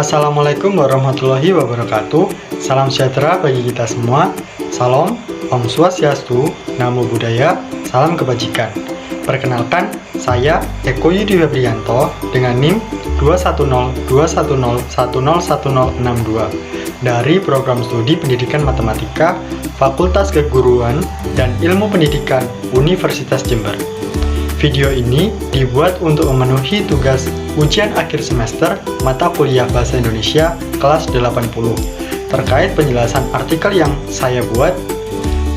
Assalamualaikum warahmatullahi wabarakatuh. Salam sejahtera bagi kita semua. Salam, Om Swastiastu, Namo Buddhaya, salam kebajikan. Perkenalkan, saya Eko Yudi Febrianto dengan NIM 21021010162 dari Program Studi Pendidikan Matematika Fakultas Keguruan dan Ilmu Pendidikan Universitas Jember. Video ini dibuat untuk memenuhi tugas ujian akhir semester mata kuliah Bahasa Indonesia kelas 80 terkait penjelasan artikel yang saya buat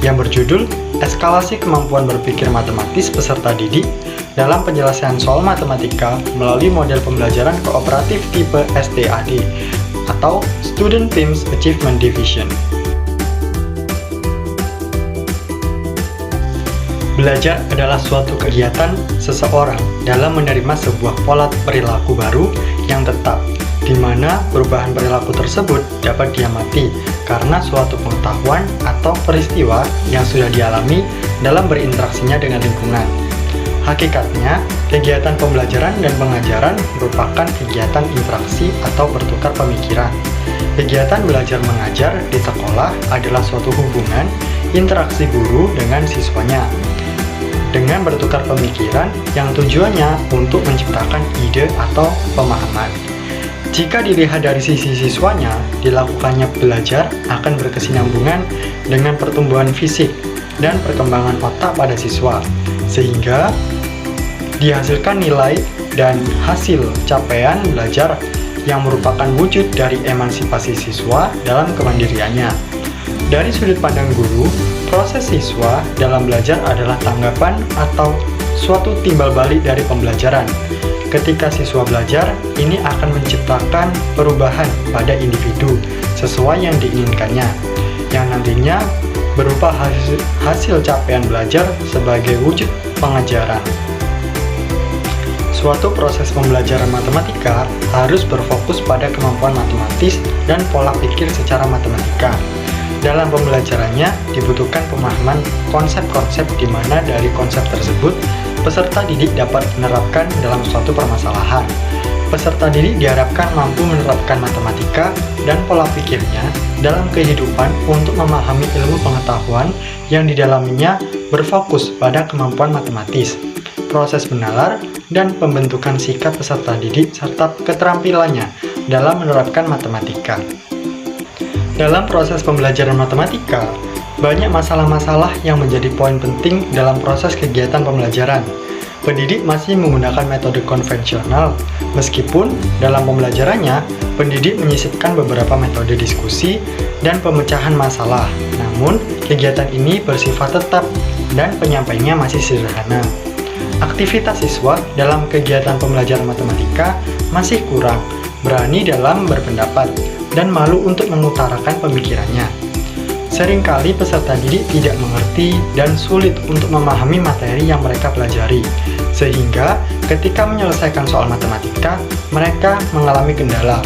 yang berjudul Eskalasi Kemampuan Berpikir Matematis Peserta Didik dalam Penyelesaian Soal Matematika melalui Model Pembelajaran Kooperatif Tipe STAD atau Student Teams Achievement Division. Belajar adalah suatu kegiatan seseorang dalam menerima sebuah pola perilaku baru yang tetap, di mana perubahan perilaku tersebut dapat diamati karena suatu pengetahuan atau peristiwa yang sudah dialami dalam berinteraksinya dengan lingkungan. Hakikatnya, kegiatan pembelajaran dan pengajaran merupakan kegiatan interaksi atau bertukar pemikiran. Kegiatan belajar mengajar di sekolah adalah suatu hubungan interaksi guru dengan siswanya, dengan bertukar pemikiran yang tujuannya untuk menciptakan ide atau pemahaman. Jika dilihat dari sisi siswanya, dilakukannya belajar akan berkesinambungan dengan pertumbuhan fisik dan perkembangan otak pada siswa, sehingga dihasilkan nilai dan hasil capaian belajar yang merupakan wujud dari emansipasi siswa dalam kemandiriannya. Dari sudut pandang guru, proses siswa dalam belajar adalah tanggapan atau suatu timbal balik dari pembelajaran. Ketika siswa belajar, ini akan menciptakan perubahan pada individu sesuai yang diinginkannya, yang nantinya berupa hasil capaian belajar sebagai wujud pengajaran. Suatu proses pembelajaran matematika harus berfokus pada kemampuan matematis dan pola pikir secara matematika. Dalam pembelajarannya dibutuhkan pemahaman konsep-konsep di mana dari konsep tersebut peserta didik dapat menerapkan dalam suatu permasalahan. Peserta didik diharapkan mampu menerapkan matematika dan pola pikirnya dalam kehidupan untuk memahami ilmu pengetahuan yang didalaminya berfokus pada kemampuan matematis, proses menalar, dan pembentukan sikap peserta didik serta keterampilannya dalam menerapkan matematika. Dalam proses pembelajaran matematika, banyak masalah-masalah yang menjadi poin penting dalam proses kegiatan pembelajaran. Pendidik masih menggunakan metode konvensional, meskipun dalam pembelajarannya, pendidik menyisipkan beberapa metode diskusi dan pemecahan masalah. Namun, kegiatan ini bersifat tetap dan penyampaiannya masih sederhana. Aktivitas siswa dalam kegiatan pembelajaran matematika masih kurang berani dalam berpendapat dan malu untuk mengutarakan pemikirannya. Seringkali peserta didik tidak mengerti dan sulit untuk memahami materi yang mereka pelajari, sehingga ketika menyelesaikan soal matematika, mereka mengalami kendala.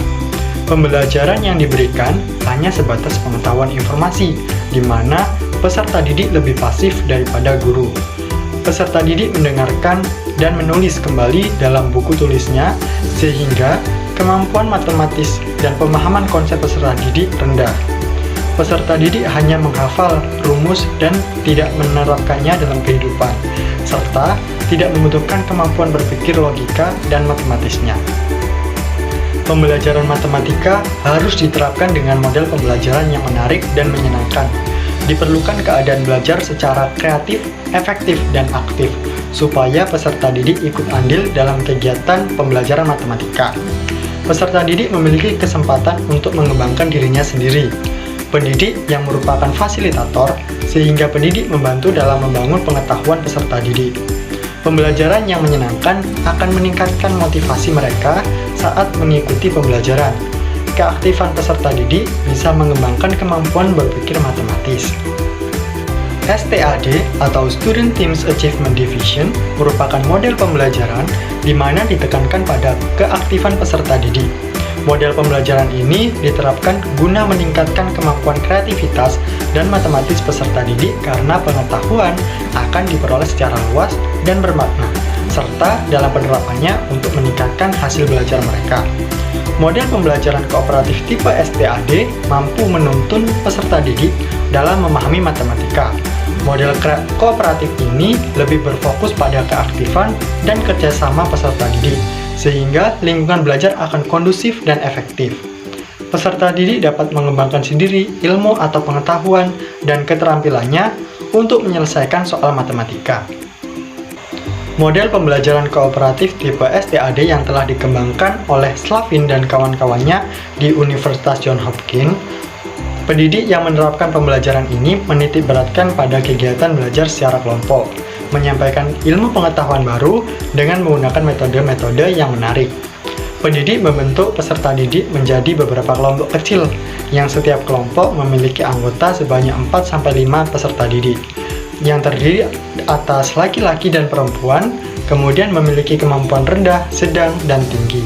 Pembelajaran yang diberikan hanya sebatas pengetahuan informasi, di mana peserta didik lebih pasif daripada guru. Peserta didik mendengarkan dan menulis kembali dalam buku tulisnya, sehingga kemampuan matematis dan pemahaman konsep peserta didik rendah. Peserta didik hanya menghafal rumus dan tidak menerapkannya dalam kehidupan, serta tidak membutuhkan kemampuan berpikir logika dan matematisnya. Pembelajaran matematika harus diterapkan dengan model pembelajaran yang menarik dan menyenangkan. Diperlukan keadaan belajar secara kreatif, efektif, dan aktif, supaya peserta didik ikut andil dalam kegiatan pembelajaran matematika. Peserta didik memiliki kesempatan untuk mengembangkan dirinya sendiri. Pendidik yang merupakan fasilitator, sehingga pendidik membantu dalam membangun pengetahuan peserta didik. Pembelajaran yang menyenangkan akan meningkatkan motivasi mereka saat mengikuti pembelajaran. Keaktifan peserta didik bisa mengembangkan kemampuan berpikir matematis. STAD atau Student Teams Achievement Division merupakan model pembelajaran di mana ditekankan pada keaktifan peserta didik. Model pembelajaran ini diterapkan guna meningkatkan kemampuan kreativitas dan matematis peserta didik karena pengetahuan akan diperoleh secara luas dan bermakna, serta dalam penerapannya untuk meningkatkan hasil belajar mereka. Model pembelajaran kooperatif tipe STAD mampu menuntun peserta didik dalam memahami matematika. Model kooperatif ini lebih berfokus pada keaktifan dan kerjasama peserta didik, sehingga lingkungan belajar akan kondusif dan efektif. Peserta didik dapat mengembangkan sendiri ilmu atau pengetahuan dan keterampilannya untuk menyelesaikan soal matematika. Model pembelajaran kooperatif tipe STAD yang telah dikembangkan oleh Slavin dan kawan-kawannya di Universitas Johns Hopkins. Pendidik yang menerapkan pembelajaran ini menitik beratkan pada kegiatan belajar secara kelompok, menyampaikan ilmu pengetahuan baru dengan menggunakan metode-metode yang menarik. Pendidik membentuk peserta didik menjadi beberapa kelompok kecil, yang setiap kelompok memiliki anggota sebanyak 4-5 peserta didik, yang terdiri atas laki-laki dan perempuan, kemudian memiliki kemampuan rendah, sedang, dan tinggi.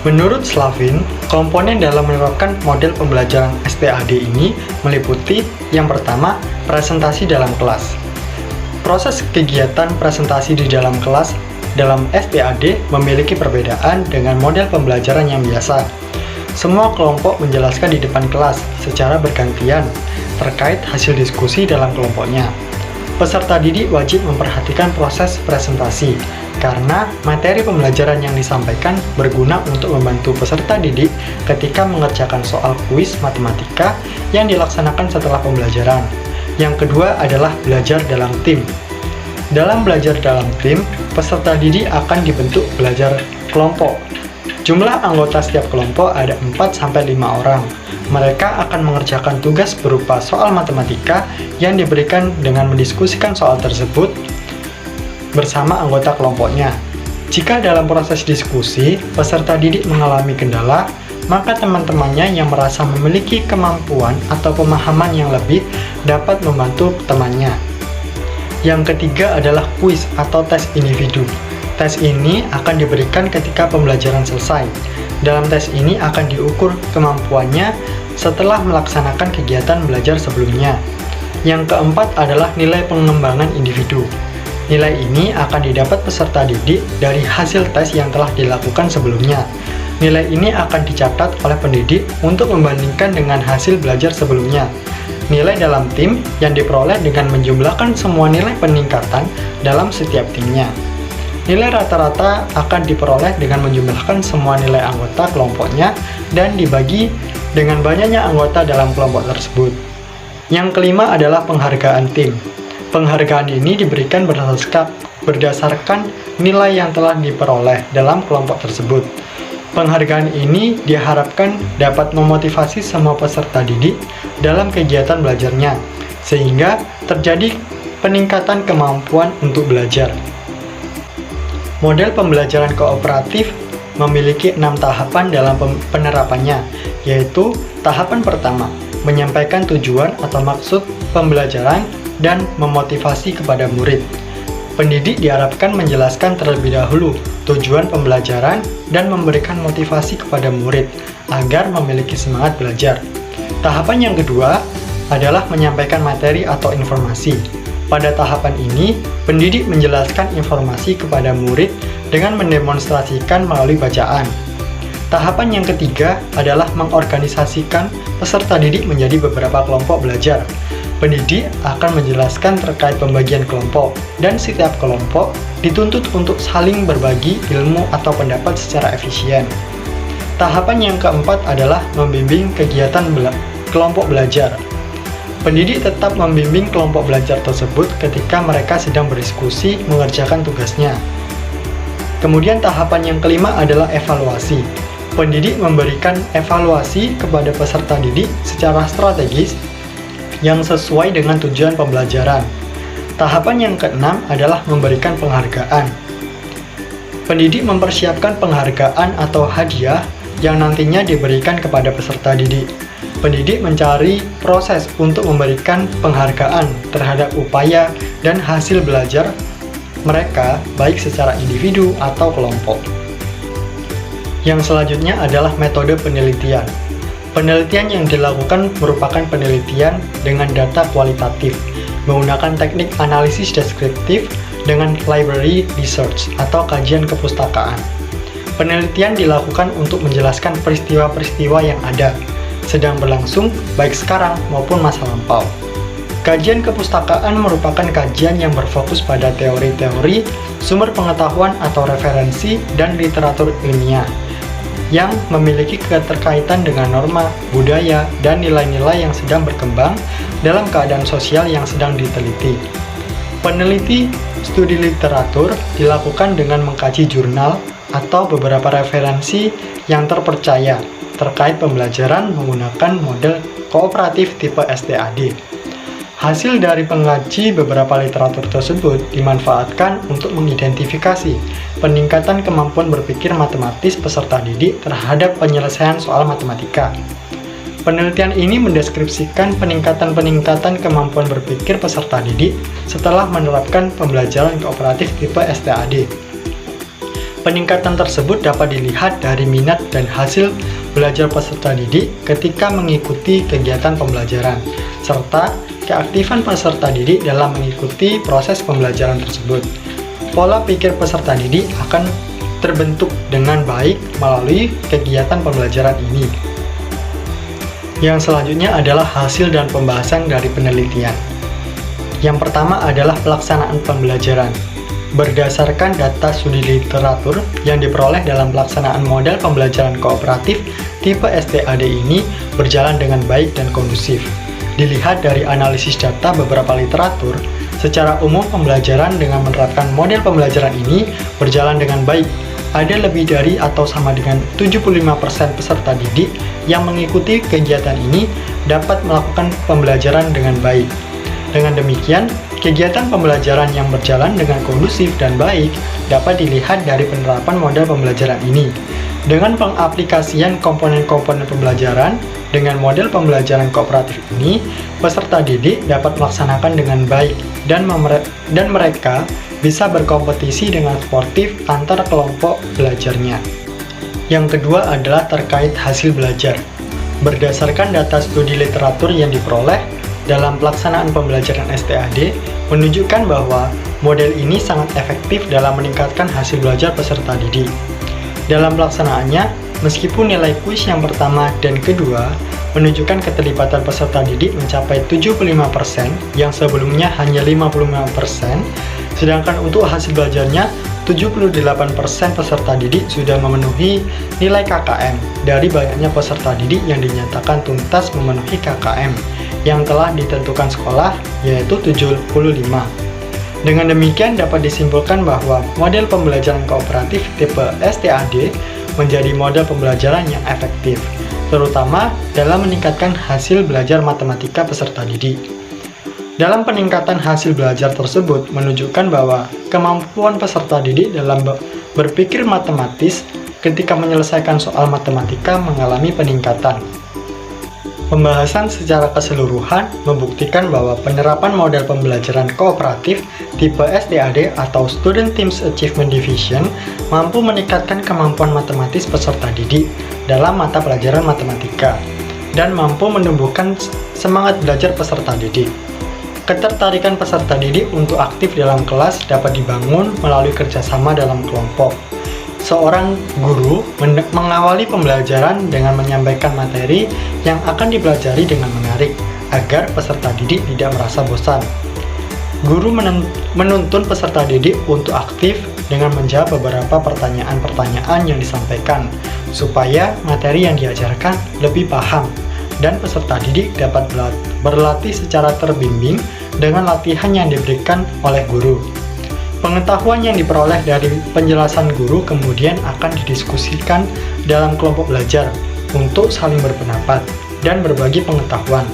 Menurut Slavin, komponen dalam menerapkan model pembelajaran STAD ini meliputi yang pertama, presentasi dalam kelas. Proses kegiatan presentasi di dalam kelas dalam STAD memiliki perbedaan dengan model pembelajaran yang biasa. Semua kelompok menjelaskan di depan kelas secara bergantian terkait hasil diskusi dalam kelompoknya. Peserta didik wajib memperhatikan proses presentasi, karena materi pembelajaran yang disampaikan berguna untuk membantu peserta didik ketika mengerjakan soal kuis matematika yang dilaksanakan setelah pembelajaran. Yang kedua adalah belajar dalam tim. Dalam belajar dalam tim, peserta didik akan dibentuk belajar kelompok. Jumlah anggota setiap kelompok ada 4-5 orang. Mereka akan mengerjakan tugas berupa soal matematika yang diberikan dengan mendiskusikan soal tersebut bersama anggota kelompoknya. Jika dalam proses diskusi, peserta didik mengalami kendala, maka teman-temannya yang merasa memiliki kemampuan atau pemahaman yang lebih dapat membantu temannya. Yang ketiga adalah kuis atau tes individu. Tes ini akan diberikan ketika pembelajaran selesai. Dalam tes ini akan diukur kemampuannya setelah melaksanakan kegiatan belajar sebelumnya. Yang keempat adalah nilai pengembangan individu. Nilai ini akan didapat peserta didik dari hasil tes yang telah dilakukan sebelumnya. Nilai ini akan dicatat oleh pendidik untuk membandingkan dengan hasil belajar sebelumnya. Nilai dalam tim yang diperoleh dengan menjumlahkan semua nilai peningkatan dalam setiap timnya. Nilai rata-rata akan diperoleh dengan menjumlahkan semua nilai anggota kelompoknya dan dibagi dengan banyaknya anggota dalam kelompok tersebut. Yang kelima adalah penghargaan tim. Penghargaan ini diberikan berdasarkan nilai yang telah diperoleh dalam kelompok tersebut. Penghargaan ini diharapkan dapat memotivasi semua peserta didik dalam kegiatan belajarnya, sehingga terjadi peningkatan kemampuan untuk belajar. Model pembelajaran kooperatif memiliki 6 tahapan dalam penerapannya, yaitu tahapan pertama, menyampaikan tujuan atau maksud pembelajaran dan memotivasi kepada murid. Pendidik diharapkan menjelaskan terlebih dahulu tujuan pembelajaran dan memberikan motivasi kepada murid agar memiliki semangat belajar. Tahapan yang kedua adalah menyampaikan materi atau informasi. Pada tahapan ini, pendidik menjelaskan informasi kepada murid dengan mendemonstrasikan melalui bacaan. Tahapan yang ketiga adalah mengorganisasikan peserta didik menjadi beberapa kelompok belajar. Pendidik akan menjelaskan terkait pembagian kelompok, dan setiap kelompok dituntut untuk saling berbagi ilmu atau pendapat secara efisien. Tahapan yang keempat adalah membimbing kegiatan kelompok belajar. Pendidik tetap membimbing kelompok belajar tersebut ketika mereka sedang berdiskusi mengerjakan tugasnya. Kemudian tahapan yang kelima adalah evaluasi. Pendidik memberikan evaluasi kepada peserta didik secara strategis yang sesuai dengan tujuan pembelajaran. Tahapan yang keenam adalah memberikan penghargaan. Pendidik mempersiapkan penghargaan atau hadiah yang nantinya diberikan kepada peserta didik. Pendidik mencari proses untuk memberikan penghargaan terhadap upaya dan hasil belajar mereka, baik secara individu atau kelompok. Yang selanjutnya adalah metode penelitian. Penelitian yang dilakukan merupakan penelitian dengan data kualitatif, menggunakan teknik analisis deskriptif dengan library research atau kajian kepustakaan. Penelitian dilakukan untuk menjelaskan peristiwa-peristiwa yang ada, sedang berlangsung baik sekarang maupun masa lampau. Kajian kepustakaan merupakan kajian yang berfokus pada teori-teori, sumber pengetahuan atau referensi, dan literatur ilmiah yang memiliki keterkaitan dengan norma, budaya, dan nilai-nilai yang sedang berkembang dalam keadaan sosial yang sedang diteliti. Peneliti studi literatur dilakukan dengan mengkaji jurnal atau beberapa referensi yang terpercaya terkait pembelajaran menggunakan model kooperatif tipe STAD. Hasil dari mengaji beberapa literatur tersebut dimanfaatkan untuk mengidentifikasi peningkatan kemampuan berpikir matematis peserta didik terhadap penyelesaian soal matematika. Penelitian ini mendeskripsikan peningkatan kemampuan berpikir peserta didik setelah menerapkan pembelajaran kooperatif tipe STAD. Peningkatan tersebut dapat dilihat dari minat dan hasil belajar peserta didik ketika mengikuti kegiatan pembelajaran, serta keaktifan peserta didik dalam mengikuti proses pembelajaran tersebut. Pola pikir peserta didik akan terbentuk dengan baik melalui kegiatan pembelajaran ini. Yang selanjutnya adalah hasil dan pembahasan dari penelitian. Yang pertama adalah pelaksanaan pembelajaran. Berdasarkan data studi literatur yang diperoleh dalam pelaksanaan model pembelajaran kooperatif tipe STAD ini berjalan dengan baik dan kondusif. Dilihat dari analisis data beberapa literatur, secara umum pembelajaran dengan menerapkan model pembelajaran ini berjalan dengan baik. Ada lebih dari atau sama dengan 75% peserta didik yang mengikuti kegiatan ini dapat melakukan pembelajaran dengan baik. Dengan demikian, kegiatan pembelajaran yang berjalan dengan kondusif dan baik dapat dilihat dari penerapan model pembelajaran ini. Dengan pengaplikasian komponen-komponen pembelajaran dengan model pembelajaran kooperatif ini, peserta didik dapat melaksanakan dengan baik dan mereka bisa berkompetisi dengan sportif antar kelompok belajarnya. Yang kedua adalah terkait hasil belajar. Berdasarkan data studi literatur yang diperoleh dalam pelaksanaan pembelajaran STAD, menunjukkan bahwa model ini sangat efektif dalam meningkatkan hasil belajar peserta didik. Dalam pelaksanaannya, meskipun nilai kuis yang pertama dan kedua menunjukkan keterlibatan peserta didik mencapai 75% yang sebelumnya hanya 55%, sedangkan untuk hasil belajarnya 78% peserta didik sudah memenuhi nilai KKM dari banyaknya peserta didik yang dinyatakan tuntas memenuhi KKM yang telah ditentukan sekolah, yaitu 75. Dengan demikian dapat disimpulkan bahwa model pembelajaran kooperatif tipe STAD menjadi model pembelajaran yang efektif, terutama dalam meningkatkan hasil belajar matematika peserta didik. Dalam peningkatan hasil belajar tersebut menunjukkan bahwa kemampuan peserta didik dalam berpikir matematis ketika menyelesaikan soal matematika mengalami peningkatan. Pembahasan secara keseluruhan membuktikan bahwa penerapan model pembelajaran kooperatif tipe STAD atau Student Teams Achievement Division mampu meningkatkan kemampuan matematis peserta didik dalam mata pelajaran matematika dan mampu menumbuhkan semangat belajar peserta didik. Ketertarikan peserta didik untuk aktif dalam kelas dapat dibangun melalui kerjasama dalam kelompok. Seorang guru mengawali pembelajaran dengan menyampaikan materi yang akan dipelajari dengan menarik, agar peserta didik tidak merasa bosan. Guru menuntun peserta didik untuk aktif dengan menjawab beberapa pertanyaan-pertanyaan yang disampaikan, supaya materi yang diajarkan lebih paham, dan peserta didik dapat berlatih secara terbimbing dengan latihan yang diberikan oleh guru. Pengetahuan yang diperoleh dari penjelasan guru kemudian akan didiskusikan dalam kelompok belajar untuk saling berpendapat dan berbagi pengetahuan.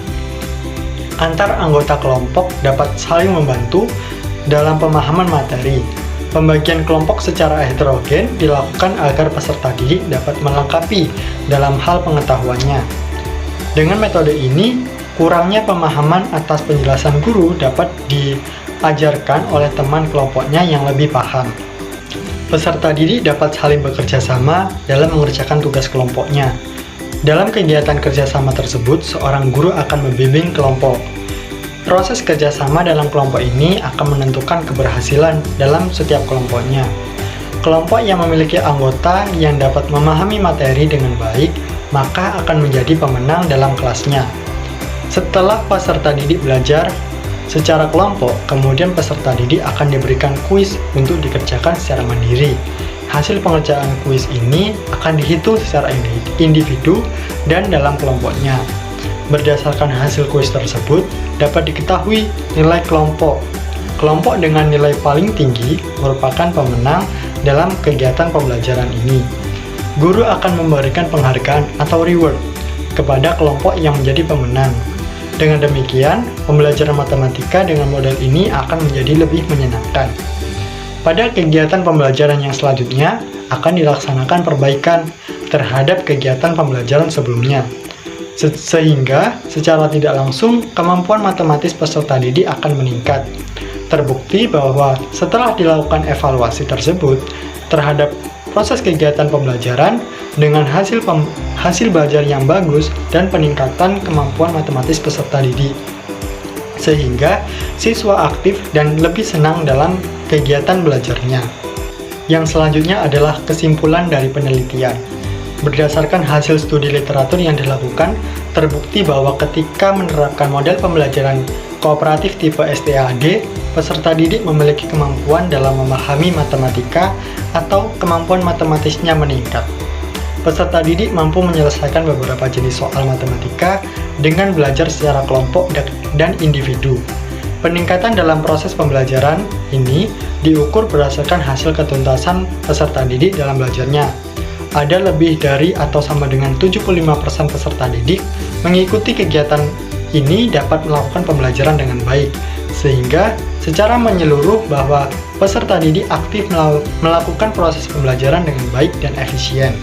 Antar anggota kelompok dapat saling membantu dalam pemahaman materi. Pembagian kelompok secara heterogen dilakukan agar peserta didik dapat melengkapi dalam hal pengetahuannya. Dengan metode ini, kurangnya pemahaman atas penjelasan guru dapat diajarkan oleh teman kelompoknya yang lebih paham. Peserta didik dapat saling bekerja sama dalam mengerjakan tugas kelompoknya. Dalam kegiatan kerjasama tersebut, seorang guru akan membimbing kelompok. Proses kerjasama dalam kelompok ini akan menentukan keberhasilan dalam setiap kelompoknya. Kelompok yang memiliki anggota yang dapat memahami materi dengan baik, maka akan menjadi pemenang dalam kelasnya. Setelah peserta didik belajar secara kelompok, kemudian peserta didik akan diberikan kuis untuk dikerjakan secara mandiri. Hasil pengerjaan kuis ini akan dihitung secara individu dan dalam kelompoknya. Berdasarkan hasil kuis tersebut, dapat diketahui nilai kelompok. Kelompok dengan nilai paling tinggi merupakan pemenang dalam kegiatan pembelajaran ini. Guru akan memberikan penghargaan atau reward kepada kelompok yang menjadi pemenang. Dengan demikian, pembelajaran matematika dengan model ini akan menjadi lebih menyenangkan. Pada kegiatan pembelajaran yang selanjutnya, akan dilaksanakan perbaikan terhadap kegiatan pembelajaran sebelumnya. Sehingga, secara tidak langsung, kemampuan matematis peserta didik akan meningkat. Terbukti bahwa setelah dilakukan evaluasi tersebut terhadap proses kegiatan pembelajaran dengan hasil belajar yang bagus dan peningkatan kemampuan matematis peserta didik, sehingga siswa aktif dan lebih senang dalam kegiatan belajarnya. Yang selanjutnya adalah kesimpulan dari penelitian. Berdasarkan hasil studi literatur yang dilakukan, terbukti bahwa ketika menerapkan model pembelajaran kooperatif tipe STAD, peserta didik memiliki kemampuan dalam memahami matematika atau kemampuan matematisnya meningkat. Peserta didik mampu menyelesaikan beberapa jenis soal matematika dengan belajar secara kelompok dan individu. Peningkatan dalam proses pembelajaran ini diukur berdasarkan hasil ketuntasan peserta didik dalam belajarnya. Ada lebih dari atau sama dengan 75% peserta didik mengikuti kegiatan ini dapat melakukan pembelajaran dengan baik, sehingga secara menyeluruh bahwa peserta didik aktif melakukan proses pembelajaran dengan baik dan efisien.